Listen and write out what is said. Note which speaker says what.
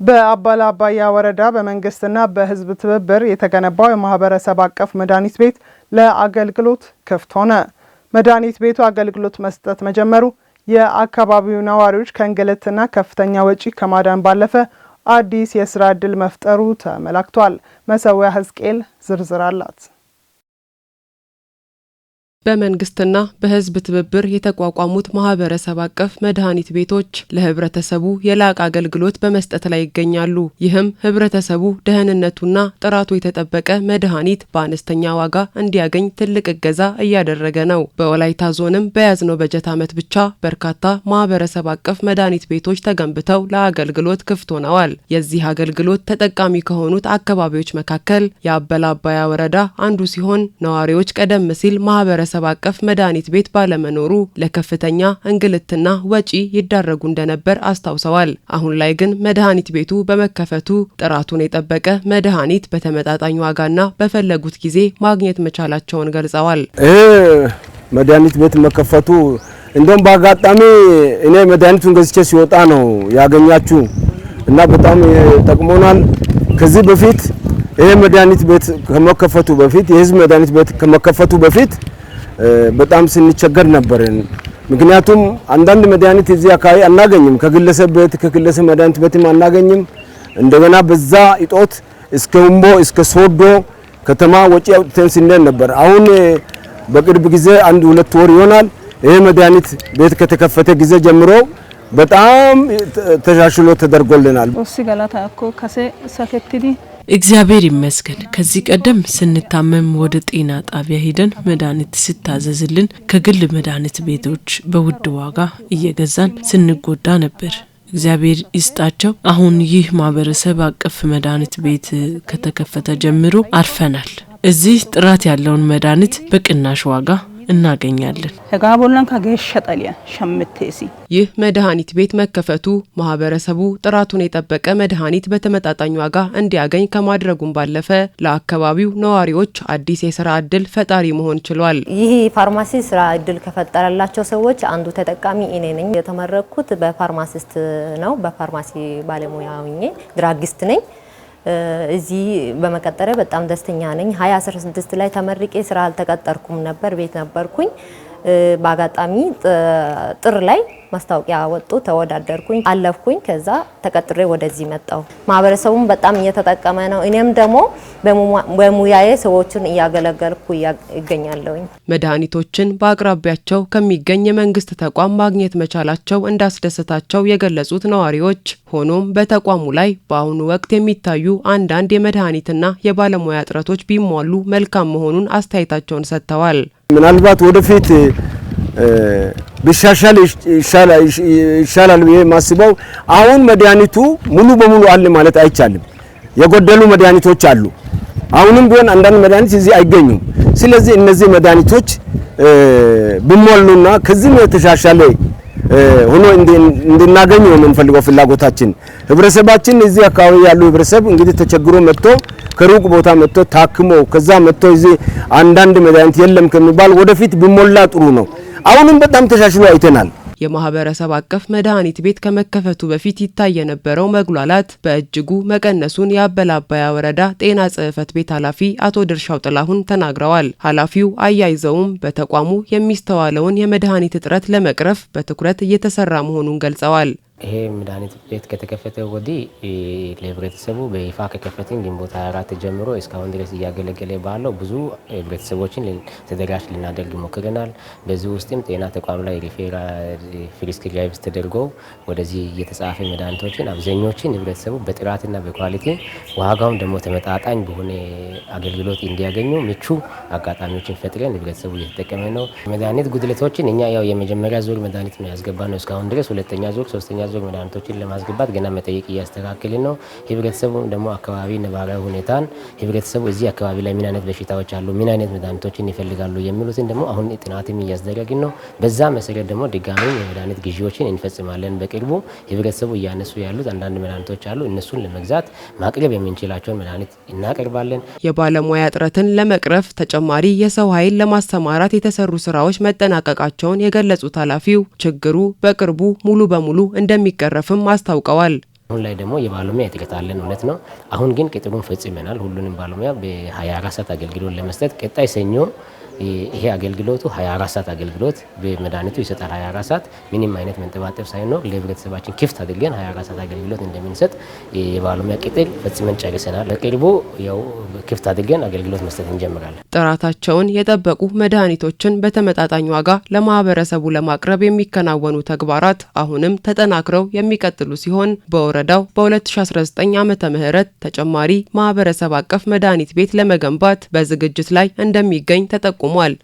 Speaker 1: በአባላባያ ወረዳ በመንግስትና በህዝብ ትብብር የተገነባው የማህበረሰብ አቀፍ መድኃኒት ቤት ለአገልግሎት ክፍት ሆነ። መድኃኒት ቤቱ አገልግሎት መስጠት መጀመሩ የአካባቢው ነዋሪዎች ከእንግልትና ከፍተኛ ወጪ ከማዳን ባለፈ አዲስ የስራ ዕድል መፍጠሩ ተመላክቷል። መሰዊያ ህዝቅኤል ዝርዝር አላት።
Speaker 2: በመንግስትና በህዝብ ትብብር የተቋቋሙት ማህበረሰብ አቀፍ መድኃኒት ቤቶች ለህብረተሰቡ የላቀ አገልግሎት በመስጠት ላይ ይገኛሉ። ይህም ህብረተሰቡ ደህንነቱና ጥራቱ የተጠበቀ መድኃኒት በአነስተኛ ዋጋ እንዲያገኝ ትልቅ እገዛ እያደረገ ነው። በወላይታ ዞንም በያዝነው በጀት ዓመት ብቻ በርካታ ማህበረሰብ አቀፍ መድኃኒት ቤቶች ተገንብተው ለአገልግሎት ክፍት ሆነዋል። የዚህ አገልግሎት ተጠቃሚ ከሆኑት አካባቢዎች መካከል የአባላባያ ወረዳ አንዱ ሲሆን ነዋሪዎች ቀደም ሲል ማህበረሰብ አቀፍ መድኃኒት ቤት ባለመኖሩ ለከፍተኛ እንግልትና ወጪ ይዳረጉ እንደነበር አስታውሰዋል። አሁን ላይ ግን መድኃኒት ቤቱ በመከፈቱ ጥራቱን የጠበቀ መድኃኒት በተመጣጣኝ ዋጋና በፈለጉት ጊዜ ማግኘት መቻላቸውን ገልጸዋል።
Speaker 3: መድኃኒት ቤት መከፈቱ እንደውም በአጋጣሚ እኔ መድኃኒቱን ገዝቼ ሲወጣ ነው ያገኛችሁ እና በጣም ጠቅሞናል። ከዚህ በፊት ይሄ መድኃኒት ቤት ከመከፈቱ በፊት የህዝብ መድኃኒት ቤት ከመከፈቱ በፊት በጣም ስንቸገር ነበርን። ምክንያቱም አንዳንድ መድኃኒት እዚህ አካባቢ አናገኝም፣ ከግለሰብ ቤት ከግለሰብ መድኃኒት ቤትም አናገኝም። እንደገና በዛ እጦት እስከ ሁምቦ እስከ ሶዶ ከተማ ወጪ አውጥተን ስንል ነበር። አሁን በቅርብ ጊዜ 1-2 ወር ይሆናል ይሄ መድኃኒት ቤት ከተከፈተ ጊዜ ጀምሮ በጣም ተሻሽሎ ተደርጎልናል።
Speaker 4: እግዚአብሔር ይመስገን። ከዚህ ቀደም ስንታመም ወደ ጤና ጣቢያ ሄደን መድኃኒት ስታዘዝልን ከግል መድኃኒት ቤቶች በውድ ዋጋ እየገዛን ስንጎዳ ነበር። እግዚአብሔር ይስጣቸው። አሁን ይህ ማህበረሰብ አቀፍ መድኃኒት ቤት ከተከፈተ ጀምሮ አርፈናል። እዚህ ጥራት ያለውን መድኃኒት በቅናሽ ዋጋ እናገኛለን።
Speaker 2: ይህ መድኃኒት ቤት መከፈቱ ማህበረሰቡ ጥራቱን የጠበቀ መድኃኒት በተመጣጣኝ ዋጋ እንዲያገኝ ከማድረጉም ባለፈ ለአካባቢው ነዋሪዎች አዲስ የስራ ዕድል ፈጣሪ መሆን ችሏል።
Speaker 5: ይህ ፋርማሲ ስራ ዕድል ከፈጠረላቸው ሰዎች አንዱ ተጠቃሚ እኔ ነኝ። የተመረኩት በፋርማሲስት ነው። በፋርማሲ ባለሙያ ሆኜ ድራጊስት ነኝ። እዚህ በመቀጠረ በጣም ደስተኛ ነኝ። 2016 ላይ ተመርቄ ስራ አልተቀጠርኩም ነበር፣ ቤት ነበርኩኝ። በአጋጣሚ ጥር ላይ ማስታወቂያ ወጡ፣ ተወዳደርኩኝ፣ አለፍኩኝ። ከዛ ተቀጥሬ ወደዚህ መጣሁ። ማህበረሰቡም በጣም እየተጠቀመ ነው። እኔም ደግሞ በሙያዬ ሰዎችን እያገለገልኩ ይገኛለሁ።
Speaker 2: መድኃኒቶችን በአቅራቢያቸው ከሚገኝ የመንግስት ተቋም ማግኘት መቻላቸው እንዳስደሰታቸው የገለጹት ነዋሪዎች፣ ሆኖም በተቋሙ ላይ በአሁኑ ወቅት የሚታዩ አንዳንድ የመድኃኒትና የባለሙያ እጥረቶች ቢሟሉ መልካም መሆኑን አስተያየታቸውን ሰጥተዋል።
Speaker 3: ምናልባት ወደፊት ቢሻሻል ይሻላል ብዬ ማስበው አሁን መድኃኒቱ ሙሉ በሙሉ አለ ማለት አይቻልም። የጎደሉ መድኃኒቶች አሉ። አሁንም ቢሆን አንዳንድ መድኃኒት እዚህ አይገኙም። ስለዚህ እነዚህ መድኃኒቶች ቢሟሉና ከዚህም የተሻሻለ ሆኖ እንድናገኝ ነው የምንፈልገው ፍላጎታችን። ህብረተሰባችን እዚህ አካባቢ ያሉ ህብረተሰብ እንግዲህ ተቸግሮ መጥቶ ከሩቅ ቦታ መጥቶ ታክሞ ከዛ መጥቶ እዚህ አንዳንድ መድኃኒት የለም ከሚባል ወደፊት ቢሞላ ጥሩ ነው። አሁንም በጣም ተሻሽሎ አይተናል።
Speaker 2: የማህበረሰብ አቀፍ መድኃኒት ቤት ከመከፈቱ በፊት ይታይ የነበረው መጉላላት በእጅጉ መቀነሱን የአባላባያ ወረዳ ጤና ጽሕፈት ቤት ኃላፊ አቶ ድርሻው ጥላሁን ተናግረዋል። ኃላፊው አያይዘውም በተቋሙ የሚስተዋለውን የመድኃኒት እጥረት ለመቅረፍ በትኩረት እየተሰራ መሆኑን ገልጸዋል።
Speaker 6: ይሄ መድኃኒት ቤት ከተከፈተ ወዲህ ለህብረተሰቡ በይፋ ከከፈትን ግንቦት 24 ጀምሮ እስካሁን ድረስ እያገለገለ ባለው ብዙ ህብረተሰቦችን ተደራሽ ልናደርግ ሞክረናል። በዚህ ውስጥም ጤና ተቋም ላይ ፕሪስክራይብ ተደርጎ ወደዚህ የተጻፈ መድኃኒቶችን አብዛኞችን ህብረተሰቡ በጥራትና በኳሊቲ ዋጋውም ደግሞ ተመጣጣኝ በሆነ አገልግሎት እንዲያገኙ ምቹ አጋጣሚዎችን ፈጥረን ህብረተሰቡ እየተጠቀመ ነው። መድኃኒት ጉድለቶችን እኛ ያው የመጀመሪያ ዙር መድኃኒት ነው ያስገባነው እስካሁን ድረስ። ሁለተኛ ዙር፣ ሶስተኛ ዙር መድኃኒቶችን ለማስገባት ገና መጠየቅ እያስተካከልን ነው። ህብረተሰቡ ደግሞ አካባቢ ነባራዊ ሁኔታን ህብረተሰቡ እዚህ አካባቢ ላይ ምን አይነት በሽታዎች አሉ፣ ምን አይነት መድኃኒቶችን ይፈልጋሉ የሚሉትን ደግሞ አሁን ጥናትም እያስደረግን ነው። በዛ መሰረት ደግሞ ድጋሚ የመድኃኒት ግዢዎችን እንፈጽማለን። በቅርቡ ህብረተሰቡ እያነሱ ያሉት አንዳንድ መድኃኒቶች አሉ። እነሱን ለመግዛት ማቅረብ የምንችላቸውን መድኃኒት እናቀርባለን።
Speaker 2: የባለሙያ እጥረትን ለመቅረፍ ተጨማሪ የሰው ኃይል ለማሰማራት የተሰሩ ስራዎች መጠናቀቃቸውን የገለጹት ኃላፊው ችግሩ በቅርቡ ሙሉ በሙሉ እንደሚቀረፍም አስታውቀዋል።
Speaker 6: አሁን ላይ ደግሞ የባለሙያ እጥረት አለን እውነት ነው። አሁን ግን ቅጥሩን ፈጽመናል። ሁሉንም ባለሙያ በ24 ሰዓት አገልግሎት ለመስጠት ቀጣይ ሰኞ ይሄ አገልግሎቱ 24 ሰዓት አገልግሎት በመድኃኒቱ ይሰጣል። 24 ሰዓት ምንም አይነት መንጠባጠብ ሳይኖር ለህብረተሰባችን ክፍት አድርገን 24 ሰዓት አገልግሎት እንደምንሰጥ የባለሙያ ቅጥር ፈጽመን ጨርሰናል። በቅርቡ ያው ክፍት አድርገን አገልግሎት መስጠት እንጀምራለን።
Speaker 2: ጥራታቸውን የጠበቁ መድኃኒቶችን በተመጣጣኝ ዋጋ ለማህበረሰቡ ለማቅረብ የሚከናወኑ ተግባራት አሁንም ተጠናክረው የሚቀጥሉ ሲሆን በወረዳው በ2019 ዓመተ ምህረት ተጨማሪ ማህበረሰብ አቀፍ መድኃኒት ቤት ለመገንባት በዝግጅት ላይ እንደሚገኝ ተጠቁሟል።